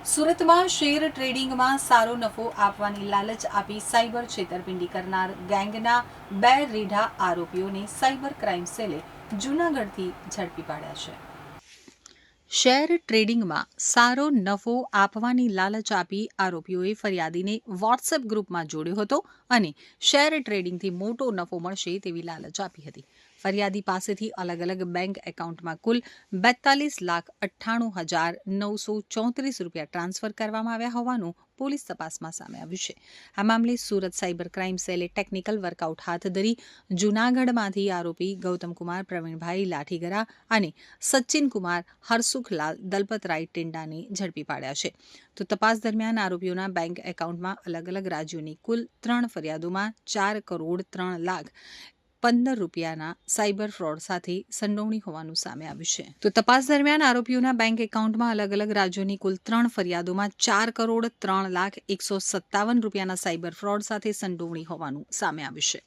સુરતમાં શેર ટ્રેડિંગમાં સારો નફો આપવાની લાલચ આપી સાયબર છેતરપિંડી કરનાર ગેંગના 2 રીઢા આરોપીઓને સાયબર ક્રાઇમ સેલે જૂનાગઢથી ઝડપી પાડ્યા છે. શેર ટ્રેડિંગમાં સારો નફો આપવાની લાલચ આપી આરોપીઓએ ફરિયાદીને વોટ્સએપ ગ્રુપમાં જોડ્યો હતો અને શેર ટ્રેડિંગથી મોટો નફો મળશે તેવી લાલચ આપી હતી. ફરિયાદી પાસેથી અલગ અલગ બેંક એકાઉન્ટમાં કુલ 42,98,934 રૂપિયા ટ્રાન્સફર કરવામાં આવ્યા હોવાનું પોલીસ તપાસમાં સામે આવ્યું છે. આ મામલે સુરત સાયબર ક્રાઇમ સેલે ટેકનિકલ વર્કઆઉટ હાથ ધરી જૂનાગઢમાંથી આરોપી ગૌતમકુમાર પ્રવીણભાઈ લાઠીગરા અને સચિનકુમાર હરસુખલાલ દલપતરાય ટિંડાને ઝડપી પાડ્યા છે. તો તપાસ દરમિયાન આરોપીઓના બેંક એકાઉન્ટમાં અલગ અલગ રાજ્યોની કુલ 3 ફરિયાદોમાં 4,03,15,00,000 રૂપિયાના સાયબર ફ્રોડ સાથે સંડોવણી હોવાનું સામે આવ્યું છે. તો તપાસ દરમિયાન આરોપીઓના બેંક એકાઉન્ટમાં અલગ અલગ રાજ્યોની કુલ 3 ફરિયાદોમાં 4,03,01,57 રૂપિયાના સાયબર ફ્રોડ સાથે સંડોવણી હોવાનું સામે આવ્યું છે.